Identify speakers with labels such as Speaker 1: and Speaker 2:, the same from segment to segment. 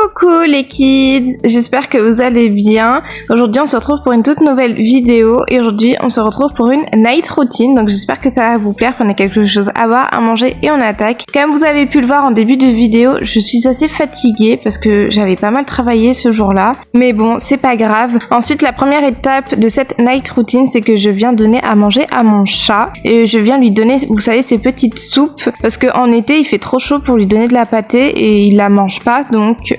Speaker 1: Coucou les kids, j'espère que vous allez bien. Aujourd'hui on se retrouve pour une toute nouvelle vidéo et aujourd'hui on se retrouve pour une night routine. Donc j'espère que ça va vous plaire, qu'on a quelque chose à boire, à manger et on attaque. Comme vous avez pu le voir en début de vidéo, je suis assez fatiguée parce que j'avais pas mal travaillé ce jour-là. Mais bon, c'est pas grave. Ensuite la première étape de cette night routine, c'est que je viens donner à manger à mon chat. Et je viens lui donner, vous savez, ces petites soupes. Parce qu'en été il fait trop chaud pour lui donner de la pâtée et il la mange pas. Donc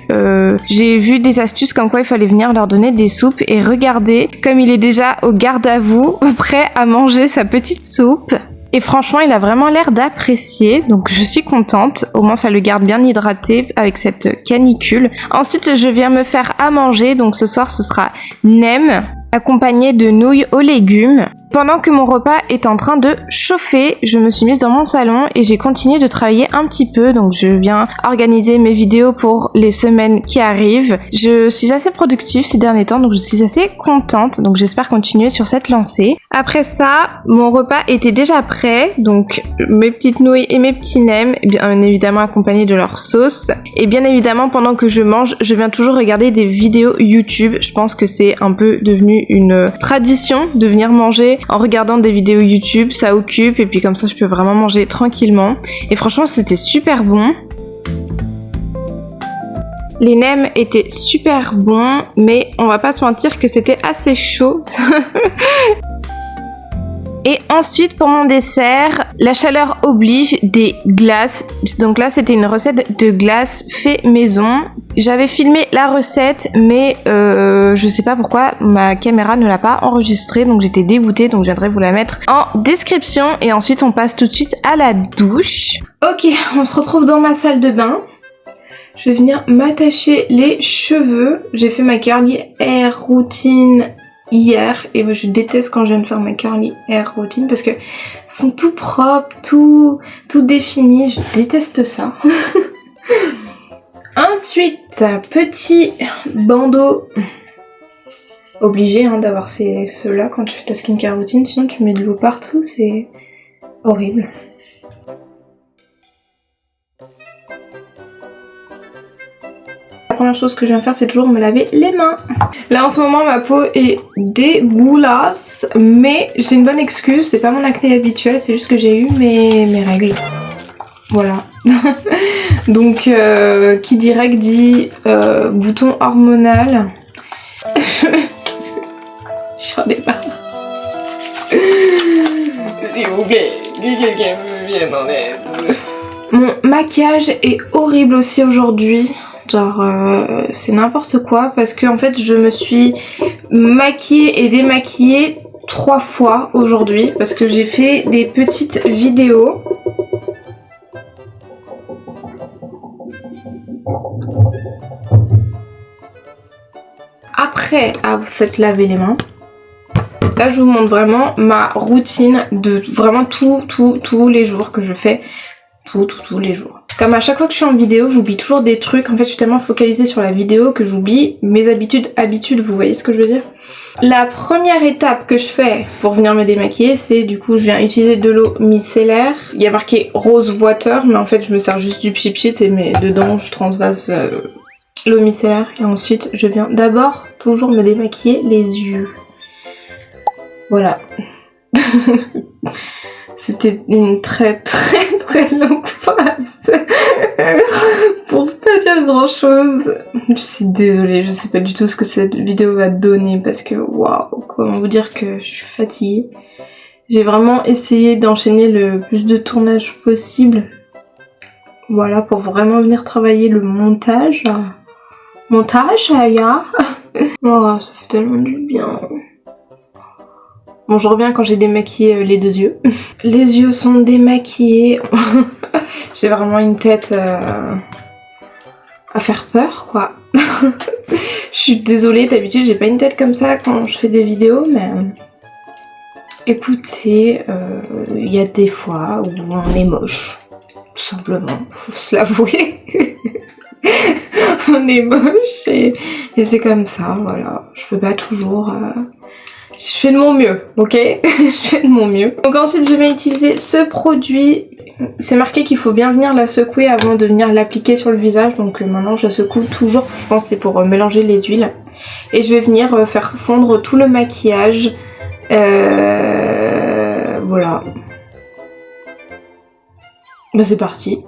Speaker 1: j'ai vu des astuces comme quoi il fallait venir leur donner des soupes et regardez comme il est déjà au garde à vous, prêt à manger sa petite soupe. Et franchement, il a vraiment l'air d'apprécier, donc je suis contente. Au moins, ça le garde bien hydraté avec cette canicule. Ensuite, je viens me faire à manger, donc ce soir, ce sera nem accompagné de nouilles aux légumes. Pendant que mon repas est en train de chauffer, je me suis mise dans mon salon et j'ai continué de travailler un petit peu. Donc je viens organiser mes vidéos pour les semaines qui arrivent. Je suis assez productive ces derniers temps, donc je suis assez contente. Donc j'espère continuer sur cette lancée. Après ça, mon repas était déjà prêt. Donc mes petites nouilles et mes petits nems, bien évidemment accompagnés de leur sauce. Et bien évidemment, pendant que je mange, je viens toujours regarder des vidéos YouTube. Je pense que c'est un peu devenu une tradition de venir manger en regardant des vidéos YouTube, ça occupe et puis comme ça je peux vraiment manger tranquillement. Et franchement c'était super bon. Les nems étaient super bons, mais on va pas se mentir que c'était assez chaud. Et ensuite pour mon dessert, la chaleur oblige, des glaces. Donc là c'était une recette de glace fait maison. J'avais filmé la recette mais je sais pas pourquoi ma caméra ne l'a pas enregistrée, donc j'étais dégoûtée, donc je viendrai vous la mettre en description. Et ensuite on passe tout de suite à la douche. Ok, on se retrouve dans ma salle de bain. Je vais venir m'attacher les cheveux. J'ai fait ma curly hair routine hier et je déteste quand je viens de faire ma curly hair routine parce que sont tout propres, tout défini, je déteste ça. Ensuite, petit bandeau. Obligé d'avoir ceux-là quand tu fais ta skincare routine, sinon tu mets de l'eau partout, c'est horrible. La première chose que je viens faire, c'est toujours me laver les mains. Là en ce moment ma peau est dégueulasse, mais c'est une bonne excuse, c'est pas mon acné habituel, c'est juste que j'ai eu mes règles. Voilà. Donc qui direct dit bouton hormonal. J'en ai marre. S'il vous plaît, que quelqu'un me vienne en aide. Mon maquillage est horrible aussi aujourd'hui. Genre c'est n'importe quoi parce que en fait je me suis maquillée et démaquillée 3 fois aujourd'hui parce que j'ai fait des petites vidéos. Après à s'être lavé les mains, là je vous montre vraiment ma routine de vraiment tous les jours que je fais. Tous les jours. Comme à chaque fois que je suis en vidéo, j'oublie toujours des trucs. En fait, je suis tellement focalisée sur la vidéo que j'oublie mes habitudes, vous voyez ce que je veux dire? La première étape que je fais pour venir me démaquiller, c'est du coup, je viens utiliser de l'eau micellaire. Il y a marqué rose water, mais en fait, je me sers juste du pchit et dedans, je transvase l'eau micellaire. Et ensuite, je viens d'abord toujours me démaquiller les yeux. Voilà. C'était une très longue phase pour pas dire grand chose. Je suis désolée, je sais pas du tout ce que cette vidéo va donner parce que waouh, comment vous dire que je suis fatiguée. J'ai vraiment essayé d'enchaîner le plus de tournages possible. Voilà, pour vraiment venir travailler le montage. Montage, Aya. Oh, ça fait tellement du bien. Bon, je reviens quand j'ai démaquillé les 2 yeux. Les yeux sont démaquillés. J'ai vraiment une tête à faire peur, quoi. Je suis désolée, d'habitude j'ai pas une tête comme ça quand je fais des vidéos, mais écoutez, il y a des fois où on est moche. Tout simplement, faut se l'avouer. On est moche et c'est comme ça, voilà. Je peux pas toujours... Je fais de mon mieux, ok? Je fais de mon mieux. Donc ensuite je vais utiliser ce produit c'est marqué qu'il faut bien venir la secouer avant de venir l'appliquer sur le visage. Donc maintenant je la secoue toujours, je pense que c'est pour mélanger les huiles. Et je vais venir faire fondre tout le maquillage. Voilà. Bah c'est parti.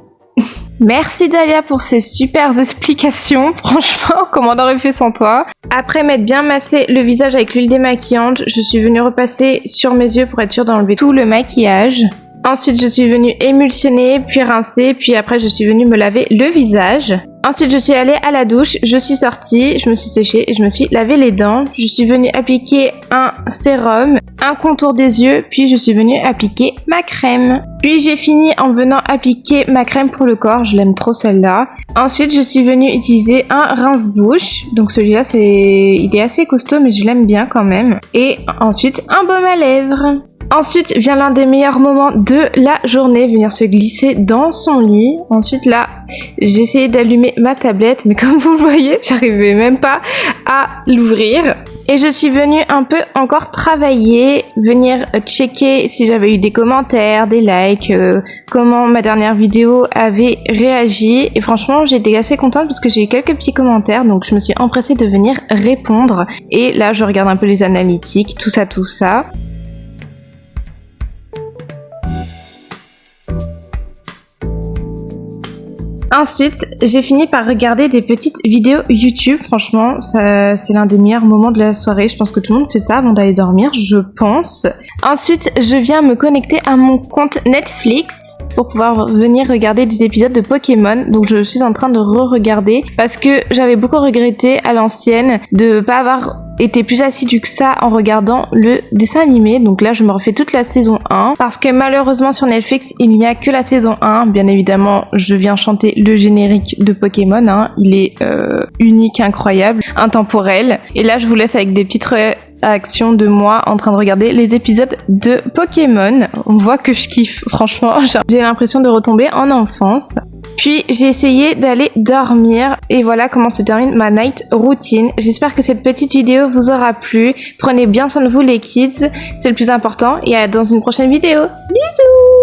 Speaker 1: Merci Dahlia pour ces super explications. Franchement, comment on aurait fait sans toi? Après m'être bien massé le visage avec l'huile démaquillante, je suis venue repasser sur mes yeux pour être sûre d'enlever tout le maquillage. Ensuite, je suis venue émulsionner, puis rincer, puis après je suis venue me laver le visage. Ensuite, je suis allée à la douche, je suis sortie, je me suis séchée et je me suis lavé les dents. Je suis venue appliquer un sérum, un contour des yeux, puis je suis venue appliquer ma crème. Puis j'ai fini en venant appliquer ma crème pour le corps, je l'aime trop celle-là. Ensuite, je suis venue utiliser un rince-bouche. Donc celui-là, il est assez costaud, mais je l'aime bien quand même. Et ensuite, un baume à lèvres. Ensuite vient l'un des meilleurs moments de la journée, venir se glisser dans son lit. Ensuite là, j'ai essayé d'allumer ma tablette, mais comme vous le voyez, j'arrivais même pas à l'ouvrir. Et je suis venue un peu encore travailler, venir checker si j'avais eu des commentaires, des likes, comment ma dernière vidéo avait réagi. Et franchement, j'étais assez contente parce que j'ai eu quelques petits commentaires, donc je me suis empressée de venir répondre. Et là, je regarde un peu les analytiques, tout ça. Ensuite, j'ai fini par regarder des petites vidéos YouTube. Franchement, ça, c'est l'un des meilleurs moments de la soirée. Je pense que tout le monde fait ça avant d'aller dormir, je pense. Ensuite, je viens me connecter à mon compte Netflix pour pouvoir venir regarder des épisodes de Pokémon. Donc, je suis en train de re-regarder parce que j'avais beaucoup regretté à l'ancienne de pas avoir été plus assidue que ça en regardant le dessin animé. Donc là, je me refais toute la saison 1 parce que malheureusement sur Netflix, il n'y a que la saison 1. Bien évidemment, je viens chanter le générique de Pokémon, hein. Il est unique, incroyable, intemporel. Et là, je vous laisse avec des petites réactions de moi en train de regarder les épisodes de Pokémon. On voit que je kiffe, franchement. J'ai l'impression de retomber en enfance. Puis j'ai essayé d'aller dormir et voilà comment se termine ma night routine. J'espère que cette petite vidéo vous aura plu. Prenez bien soin de vous les kids, c'est le plus important et à dans une prochaine vidéo. Bisous!